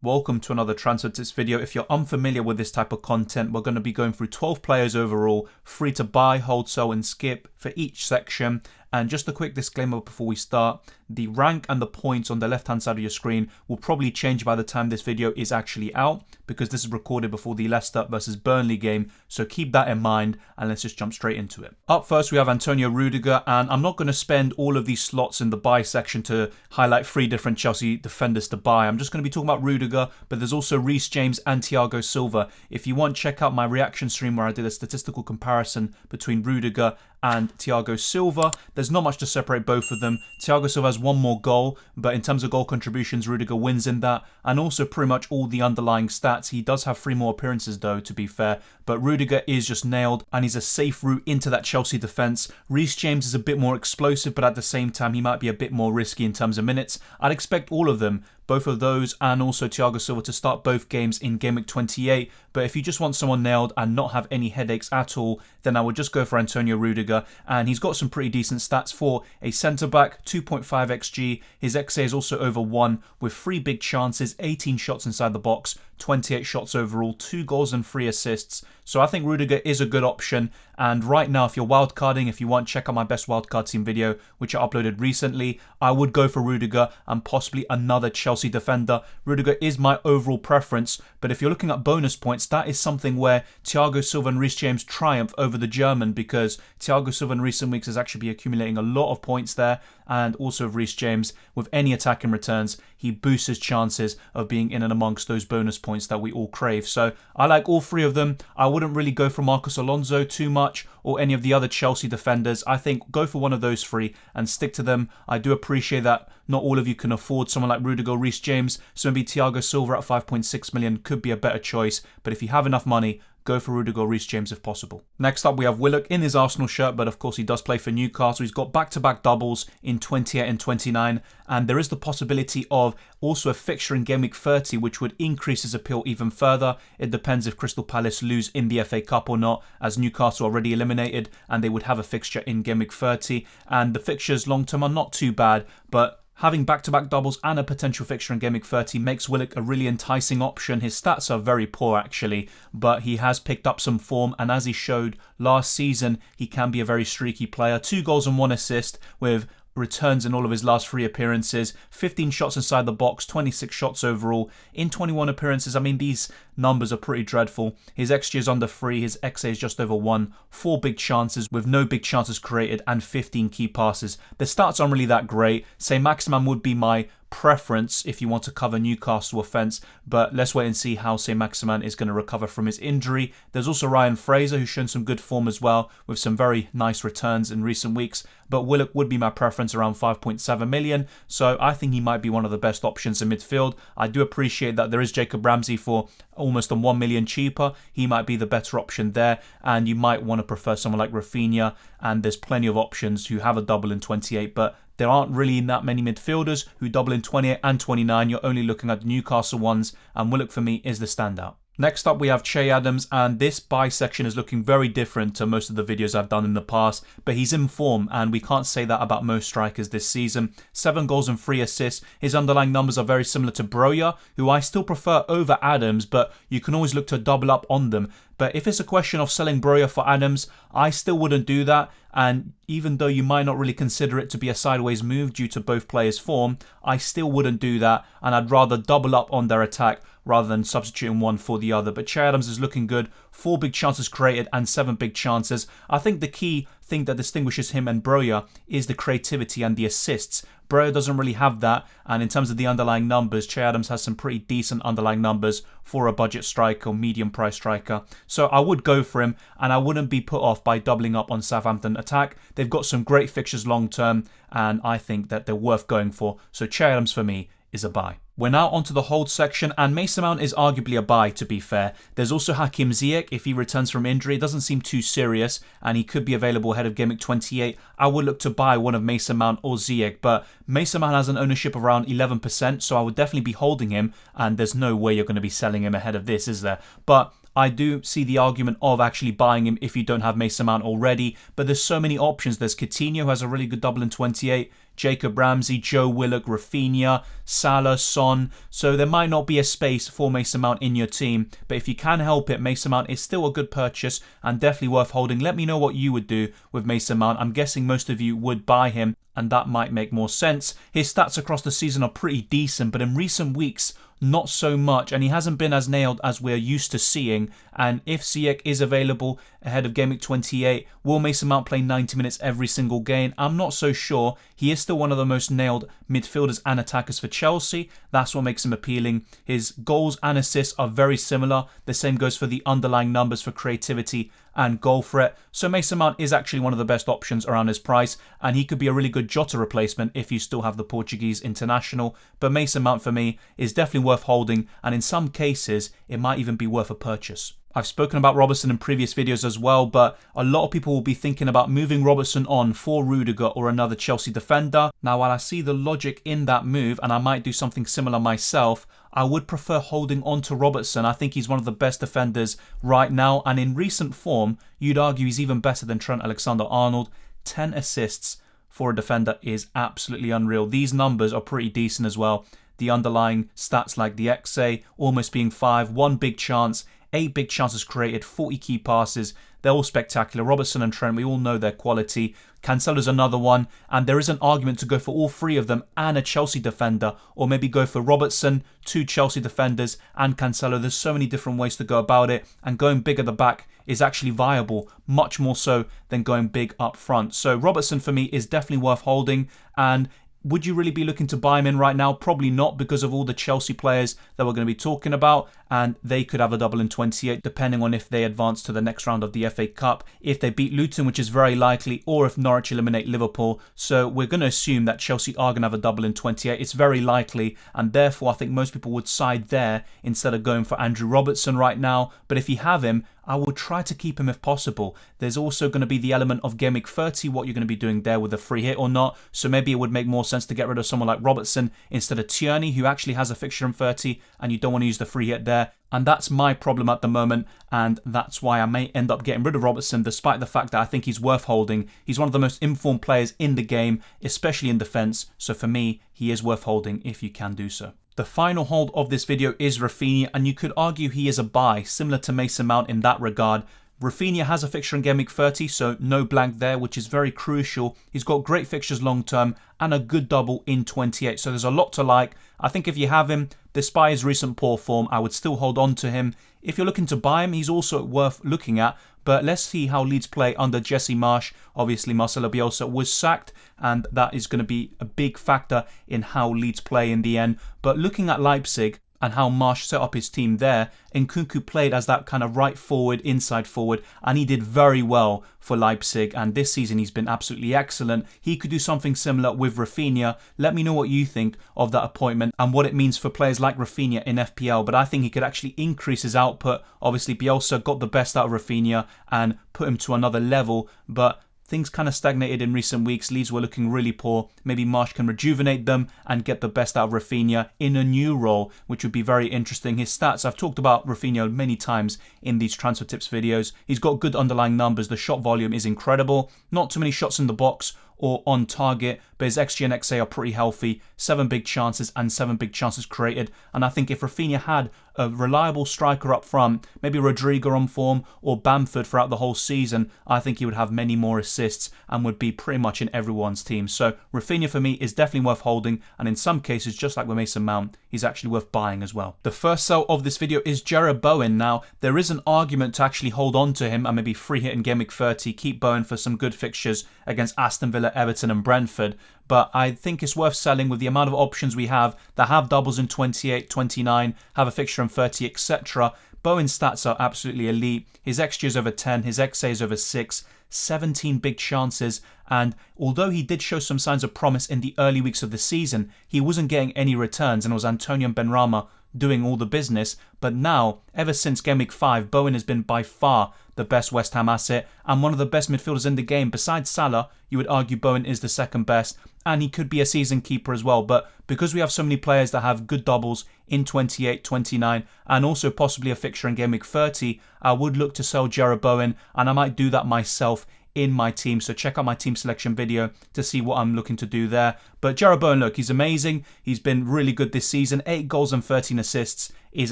Welcome to another transfer tips video. If you're unfamiliar with this type of content, we're going to be going through 12 players overall, free to buy, hold, sell and skip for each section. And just a quick disclaimer before we start, the rank and the points on the left hand side of your screen will probably change by the time this video is actually out, because this is recorded before the Leicester versus Burnley game, so keep that in mind and let's just jump straight into it. Up first we have Antonio Rudiger, and I'm not going to spend all of these slots in the buy section to highlight 3 different Chelsea defenders to buy. I'm just going to be talking about Rudiger, but there's also Reece James and Thiago Silva. If you want, check out my reaction stream where I did a statistical comparison between Rudiger and Thiago Silva. There's not much to separate both of them. Thiago Silva has 1 more goal, but in terms of goal contributions, Rudiger wins in that, and also pretty much all the underlying stats. He does have 3 more appearances though, to be fair, but Rudiger is just nailed, and he's a safe route into that Chelsea defence. Reece James is a bit more explosive, but at the same time, he might be a bit more risky in terms of minutes. I'd expect all of them, both of those and also Thiago Silva, to start both games in Game Week 28. But if you just want someone nailed and not have any headaches at all, then I would just go for Antonio Rudiger. And he's got some pretty decent stats for a centre-back, 2.5 XG. His XA is also over 1 with 3 big chances, 18 shots inside the box, 28 shots overall, 2 goals and 3 assists. So I think Rudiger is a good option. And right now, if you're wildcarding, if you want, check out my best wildcard team video, which I uploaded recently. I would go for Rudiger and possibly another Chelsea defender. Rudiger is my overall preference, but if you're looking at bonus points, that is something where Thiago Silva and Reece James triumph over the German, because Thiago Silva in recent weeks has actually been accumulating a lot of points there, and also Reece James, with any attacking returns, he boosts his chances of being in and amongst those bonus points that we all crave. So I like all 3 of them. I wouldn't really go for Marcos Alonso too much, or any of the other Chelsea defenders. I think go for one of those 3 and stick to them. I do appreciate that not all of you can afford someone like Rudiger or Reece James, so maybe Thiago Silva at 5.6 million could be a better choice, but if you have enough money, go for Rudiger or Reece James if possible. Next up we have Willock in his Arsenal shirt, but of course he does play for Newcastle. He's got back-to-back doubles in 28 and 29, and there is the possibility of also a fixture in Game Week 30, which would increase his appeal even further. It depends if Crystal Palace lose in the FA Cup or not, as Newcastle already eliminated, and they would have a fixture in Game Week 30, and the fixtures long-term are not too bad, but having back-to-back doubles and a potential fixture in Game Week 30 makes Willock a really enticing option. His stats are very poor actually, but he has picked up some form, and as he showed last season, he can be a very streaky player. 2 goals and 1 assist with returns in all of his last 3 appearances, 15 shots inside the box, 26 shots overall in 21 appearances. I mean, these numbers are pretty dreadful. His XG is under 3, his XA is just over 1, 4 big chances with no big chances created, and 15 key passes. The stats aren't really that great. Saint-Maximin would be my preference if you want to cover Newcastle offence, but let's wait and see how Saint-Maximin is going to recover from his injury. There's also Ryan Fraser, who's shown some good form as well, with some very nice returns in recent weeks, but Willock would be my preference around 5.7 million, so I think he might be one of the best options in midfield. I do appreciate that there is Jacob Ramsey for almost 1 million cheaper. He might be the better option there, and you might want to prefer someone like Rafinha, and there's plenty of options who have a double in 28, but there aren't really that many midfielders who double in 28 and 29. You're only looking at the Newcastle ones, and Willock for me is the standout. Next up we have Che Adams, and this buy section is looking very different to most of the videos I've done in the past, but he's in form, and we can't say that about most strikers this season. 7 goals and 3 assists. His underlying numbers are very similar to Broja, who I still prefer over Adams, but you can always look to double up on them. But if it's a question of selling Broja for Adams, I still wouldn't do that, and even though you might not really consider it to be a sideways move due to both players' form, I still wouldn't do that, and I'd rather double up on their attack rather than substituting one for the other. But Che Adams is looking good. 4 big chances created and 7 big chances. I think the key thing that distinguishes him and Broja is the creativity and the assists. Broja doesn't really have that, and in terms of the underlying numbers, Che Adams has some pretty decent underlying numbers for a budget striker or medium price striker. So I would go for him, and I wouldn't be put off by doubling up on Southampton attack. They've got some great fixtures long term, and I think that they're worth going for. So Che Adams for me is a buy. We're now onto the hold section, and Mason Mount is arguably a buy, to be fair. There's also Hakim Ziyech if he returns from injury. It doesn't seem too serious, and he could be available ahead of Game Week 28. I would look to buy one of Mason Mount or Ziyech, but Mason Mount has an ownership of around 11%, so I would definitely be holding him, and there's no way you're going to be selling him ahead of this, is there? But I do see the argument of actually buying him if you don't have Mason Mount already, but there's so many options. There's Coutinho, who has a really good double in 28. Jacob Ramsey, Joe Willock, Rafinha, Salah, Son. So there might not be a space for Mason Mount in your team, but if you can help it, Mason Mount is still a good purchase and definitely worth holding. Let me know what you would do with Mason Mount. I'm guessing most of you would buy him, and that might make more sense. His stats across the season are pretty decent, but in recent weeks, not so much, and he hasn't been as nailed as we're used to seeing. And if Ziyech is available ahead of Game Week 28, will Mason Mount play 90 minutes every single game? I'm not so sure. He is still one of the most nailed midfielders and attackers for Chelsea. That's what makes him appealing. His goals and assists are very similar. The same goes for the underlying numbers for creativity and goal threat. So Mason Mount is actually one of the best options around his price, and he could be a really good Jota replacement if you still have the Portuguese international. But Mason Mount for me is definitely worth holding, and in some cases it might even be worth a purchase. I've spoken about Robertson in previous videos as well, but a lot of people will be thinking about moving Robertson on for Rudiger or another Chelsea defender. Now, while I see the logic in that move, and I might do something similar myself, I would prefer holding on to Robertson. I think he's one of the best defenders right now, and in recent form, you'd argue he's even better than Trent Alexander-Arnold. 10 assists for a defender is absolutely unreal. These numbers are pretty decent as well. The underlying stats like the XA almost being 5, 1 big chance, 8 big chances created, 40 key passes. They're all spectacular. Robertson and Trent, we all know their quality. Cancelo's another one, and there is an argument to go for all three of them and a Chelsea defender, or maybe go for Robertson, 2 Chelsea defenders, and Cancelo. There's so many different ways to go about it, and going big at the back is actually viable, much more so than going big up front. So Robertson for me is definitely worth holding, and would you really be looking to buy him in right now? Probably not, because of all the Chelsea players that we're going to be talking about, and they could have a double in 28 depending on if they advance to the next round of the FA Cup, if they beat Luton, which is very likely, or if Norwich eliminate Liverpool. So we're going to assume that Chelsea are going to have a double in 28. It's very likely, and therefore I think most people would side there instead of going for Andrew Robertson right now. But if you have him, I will try to keep him if possible. There's also going to be the element of Game Week 30, what you're going to be doing there with a free hit or not. So maybe it would make more sense to get rid of someone like Robertson instead of Tierney, who actually has a fixture in 30, and you don't want to use the free hit there. And that's my problem at the moment, and that's why I may end up getting rid of Robertson, despite the fact that I think he's worth holding. He's one of the most informed players in the game, especially in defence. So for me, he is worth holding if you can do so. The final hold of this video is Rafinha, and you could argue he is a buy, similar to Mason Mount in that regard. Rafinha has a fixture in Game Week 30, so no blank there, which is very crucial. He's got great fixtures long term and a good double in 28, so there's a lot to like. I think if you have him, despite his recent poor form, I would still hold on to him. If you're looking to buy him, he's also worth looking at. But let's see how Leeds play under Jesse Marsch. Obviously, Marcelo Bielsa was sacked, and that is going to be a big factor in how Leeds play in the end. But looking at Leipzig and how Marsch set up his team there, Nkunku played as that kind of right forward, inside forward, and he did very well for Leipzig, and this season he's been absolutely excellent. He could do something similar with Rafinha. Let me know what you think of that appointment and what it means for players like Rafinha in FPL, but I think he could actually increase his output. Obviously, Bielsa got the best out of Rafinha and put him to another level, but things kind of stagnated in recent weeks. Leeds were looking really poor. Maybe Marsch can rejuvenate them and get the best out of Rafinha in a new role, which would be very interesting. His stats, I've talked about Rafinha many times in these transfer tips videos. He's got good underlying numbers. The shot volume is incredible. Not too many shots in the box or on target, but his XG and XA are pretty healthy. 7 big chances and 7 big chances created. And I think if Rafinha had a reliable striker up front, maybe Rodrigo on form or Bamford throughout the whole season, I think he would have many more assists and would be pretty much in everyone's team. So Rafinha for me is definitely worth holding, and in some cases, just like with Mason Mount, he's actually worth buying as well. The first sell of this video is Jarrod Bowen. Now, there is an argument to actually hold on to him and maybe free hit in Game Week 30, keep Bowen for some good fixtures against Aston Villa, Everton and Brentford. But I think it's worth selling with the amount of options we have that have doubles in 28, 29, have a fixture in 30, etc. Bowen's stats are absolutely elite. His XG is over 10, his XA is over 6, 17 big chances, and although he did show some signs of promise in the early weeks of the season, he wasn't getting any returns, and it was Antonio Benrahma doing all the business. But now, ever since Game Week 5, Bowen has been by far the best West Ham asset and one of the best midfielders in the game. Besides Salah, you would argue Bowen is the second best, and he could be a season keeper as well. But because we have so many players that have good doubles in 28, 29, and also possibly a fixture in Game Week 30, I would look to sell Jarrod Bowen, and I might do that myself in my team. So check out my team selection video to see what I'm looking to do there. But Jarrod Bowen, look, he's amazing. He's been really good this season. 8 goals and 13 assists is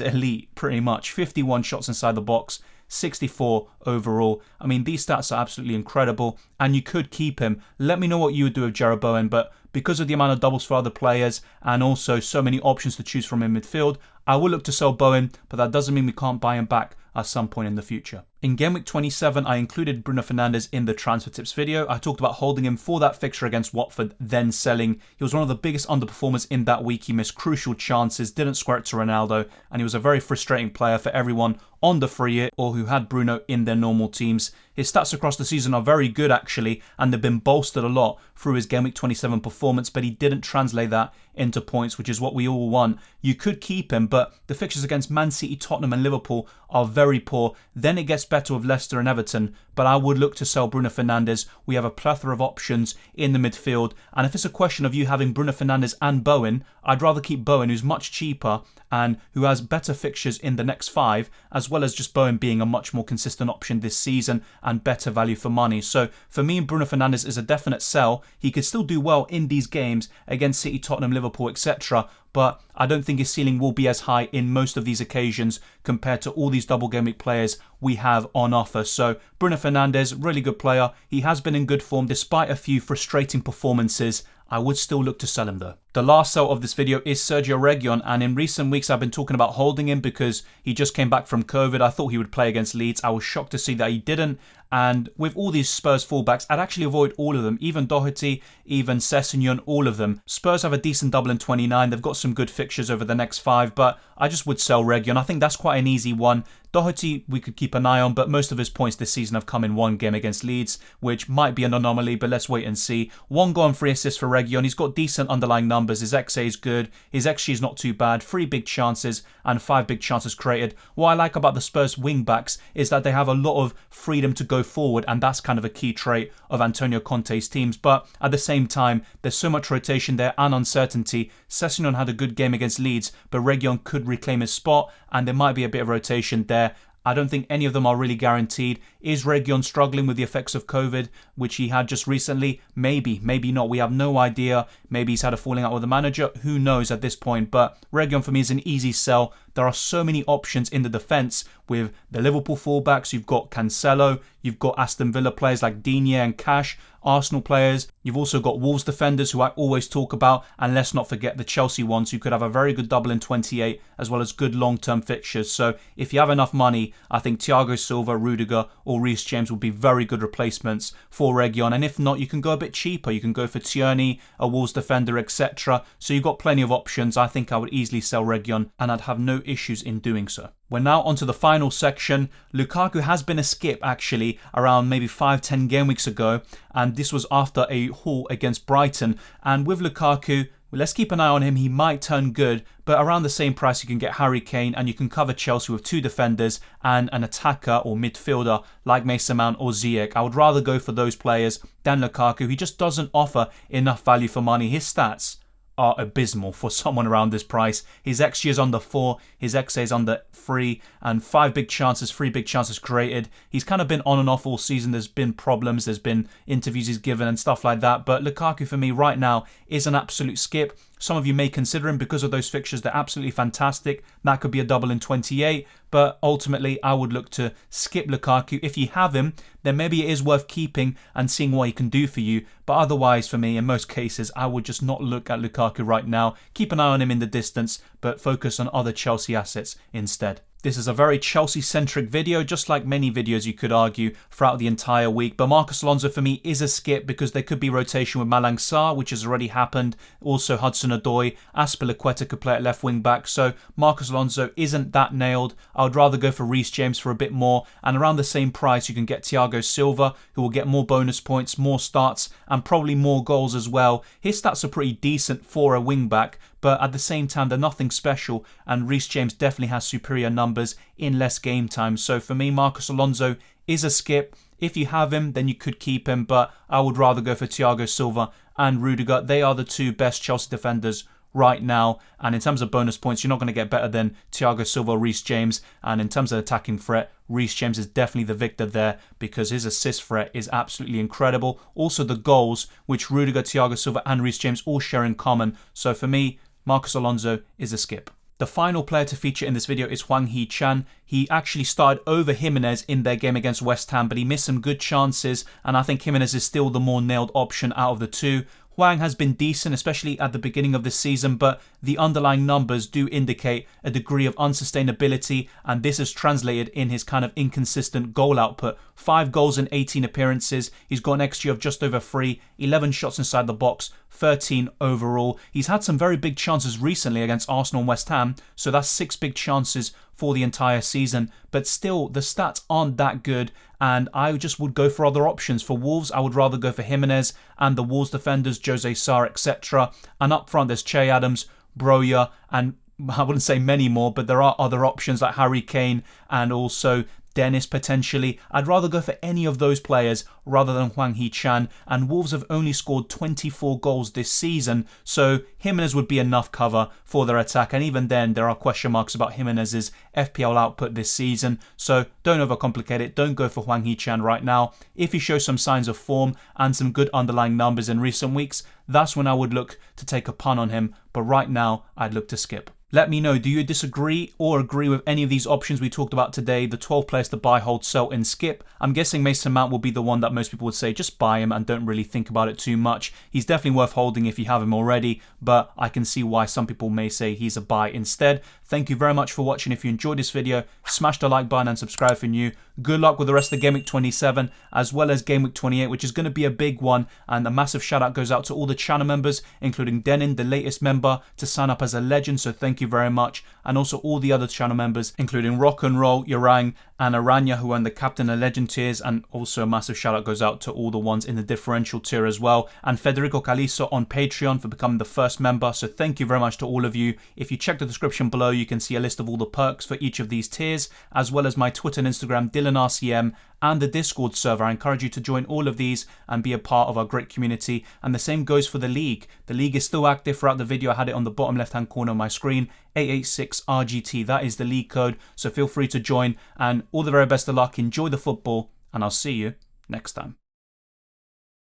elite pretty much. 51 shots inside the box. 64 overall. I mean, these stats are absolutely incredible, and you could keep him. Let me know what you would do with Jarrod Bowen, but because of the amount of doubles for other players and also so many options to choose from in midfield, I will look to sell Bowen, but that doesn't mean we can't buy him back at some point in the future. In Game Week 27, I included Bruno Fernandes in the transfer tips video. I talked about holding him for that fixture against Watford, then selling. He was one of the biggest underperformers in that week. He missed crucial chances, didn't square it to Ronaldo, and he was a very frustrating player for everyone on the free hit or who had Bruno in their normal teams. His stats across the season are very good actually, and they've been bolstered a lot through his Game Week 27 performance, but he didn't translate that into points, which is what we all want. You could keep him, but the fixtures against Man City, Tottenham and Liverpool are very poor. Then it gets better with Leicester and Everton, but I would look to sell Bruno Fernandes. We have a plethora of options in the midfield, and if it's a question of you having Bruno Fernandes and Bowen, I'd rather keep Bowen, who's much cheaper and who has better fixtures in the next 5, as well as just Bowen being a much more consistent option this season and better value for money. So for me, Bruno Fernandes is a definite sell. He could still do well in these games against City, Tottenham, Liverpool, etc., but I don't think his ceiling will be as high in most of these occasions compared to all these double game week players we have on offer. So Bruno Fernandes, really good player. He has been in good form despite a few frustrating performances. I would still look to sell him though. The last sell of this video is Sergio Reguilon, and in recent weeks I've been talking about holding him because he just came back from COVID. I thought he would play against Leeds. I was shocked to see that he didn't, and with all these Spurs fullbacks, I'd actually avoid all of them, even Doherty, even Sessegnon, all of them. Spurs have a decent double in 29. They've got some good fixtures over the next 5, but I just would sell Reguilon. I think that's quite an easy one. Doherty we could keep an eye on, but most of his points this season have come in one game against Leeds, which might be an anomaly, but let's wait and see. 1 goal and 3 assists for Reguilon. He's got decent underlying numbers. His XA is good. His XG is not too bad. 3 big chances and 5 big chances created. What I like about the Spurs wing-backs is that they have a lot of freedom to go forward, and that's kind of a key trait of Antonio Conte's teams. But at the same time, there's so much rotation there and uncertainty. Sessegnon had a good game against Leeds, but Reguilon could reclaim his spot, and there might be a bit of rotation there. I don't think any of them are really guaranteed. Is Reguilon struggling with the effects of COVID, which he had just recently? Maybe, maybe not. We have no idea. Maybe he's had a falling out with the manager. Who knows at this point? But Reguilon for me is an easy sell. There are so many options in the defence with the Liverpool fullbacks. You've got Cancelo. You've got Aston Villa players like Digne and Cash. Arsenal players. You've also got Wolves defenders who I always talk about. And let's not forget the Chelsea ones who could have a very good double in 28 as well as good long-term fixtures. So if you have enough money, I think Thiago Silva, Rudiger or Reece James will be very good replacements for Reguilon. And if not, you can go a bit cheaper. You can go for Tierney, a Wolves defender, etc. So you've got plenty of options. I think I would easily sell Reguilon and I'd have no issues in doing so. We're now onto the final section. Lukaku has been a skip actually around maybe 5-10 game weeks ago, and this was after a haul against Brighton. And with Lukaku, let's keep an eye on him. He might turn good, but around the same price you can get Harry Kane and you can cover Chelsea with 2 defenders and an attacker or midfielder like Mason Mount or Ziyech. I would rather go for those players than Lukaku. He just doesn't offer enough value for money. His stats are abysmal for someone around this price. His XG is under 4, his XA is under 3, and 5 big chances, 3 big chances created. He's kind of been on and off all season. There's been problems, there's been interviews he's given and stuff like that, but Lukaku for me right now is an absolute skip. Some of you may consider him because of those fixtures. They're absolutely fantastic. That could be a double in 28, but ultimately I would look to skip Lukaku. If you have him, then maybe it is worth keeping and seeing what he can do for you. But otherwise, for me, in most cases, I would just not look at Lukaku right now. Keep an eye on him in the distance, but focus on other Chelsea assets instead. This is a very Chelsea-centric video, just like many videos you could argue throughout the entire week. But Marcos Alonso for me is a skip because there could be rotation with Malang Sarr, which has already happened. Also Hudson-Odoi, Azpilicueta could play at left wing back. So Marcos Alonso isn't that nailed. I would rather go for Reece James for a bit more. And around the same price, you can get Thiago Silva, who will get more bonus points, more starts, and probably more goals as well. His stats are pretty decent for a wing back, but at the same time, they're nothing special, and Reece James definitely has superior numbers in less game time. So for me, Marcos Alonso is a skip. If you have him, then you could keep him, but I would rather go for Thiago Silva and Rudiger. They are the 2 best Chelsea defenders right now. And in terms of bonus points, you're not going to get better than Thiago Silva, Reece James. And in terms of attacking threat, Reece James is definitely the victor there because his assist threat is absolutely incredible. Also the goals, which Rudiger, Thiago Silva and Reece James all share in common. So for me, Marcos Alonso is a skip. The final player to feature in this video is Hwang Hee-chan. He actually started over Jimenez in their game against West Ham, but he missed some good chances, and I think Jimenez is still the more nailed option out of the two. Hwang has been decent, especially at the beginning of the season, but the underlying numbers do indicate a degree of unsustainability, and this is translated in his kind of inconsistent goal output. 5 goals in 18 appearances. He's got an XG of just over 3, 11 shots inside the box, 13 overall. He's had some very big chances recently against Arsenal and West Ham, so that's 6 big chances for the entire season, but still the stats aren't that good, and I just would go for other options. For Wolves, I would rather go for Jimenez and the Wolves defenders, Jose Sarr, etc. And up front, there's Che Adams, Broja, and I wouldn't say many more, but there are other options like Harry Kane and also Dennis potentially. I'd rather go for any of those players rather than Hwang Hee-chan, and Wolves have only scored 24 goals this season, so Jimenez would be enough cover for their attack, and even then there are question marks about Jimenez's FPL output this season, so don't overcomplicate it. Don't go for Hwang Hee-chan right now. If he shows some signs of form and some good underlying numbers in recent weeks, that's when I would look to take a punt on him, but right now I'd look to skip. Let me know, do you disagree or agree with any of these options we talked about today? The 12 players to buy, hold, sell and skip. I'm guessing Mason Mount will be the one that most people would say just buy him and don't really think about it too much. He's definitely worth holding if you have him already, but I can see why some people may say he's a buy instead. Thank you very much for watching. If you enjoyed this video, smash the like button and subscribe if you're new. Good luck with the rest of Game Week 27 as well as Game Week 28, which is going to be a big one. And a massive shout out goes out to all the channel members, including Denin, the latest member to sign up as a legend. So thank you very much. And also all the other channel members, including Rock and Roll, Yorang, and Aranya, who earned the Captain and Legend tiers. And also a massive shout out goes out to all the ones in the differential tier as well. And Federico Caliso on Patreon for becoming the first member. So thank you very much to all of you. If you check the description below, you can see a list of all the perks for each of these tiers, as well as my Twitter and Instagram, DylanRCM, and the Discord server. I encourage you to join all of these and be a part of our great community. And the same goes for the league. The league is still active throughout the video. I had it on the bottom left hand corner of my screen, 886RGT. That is the league code. So feel free to join, and all the very best of luck. Enjoy the football, and I'll see you next time.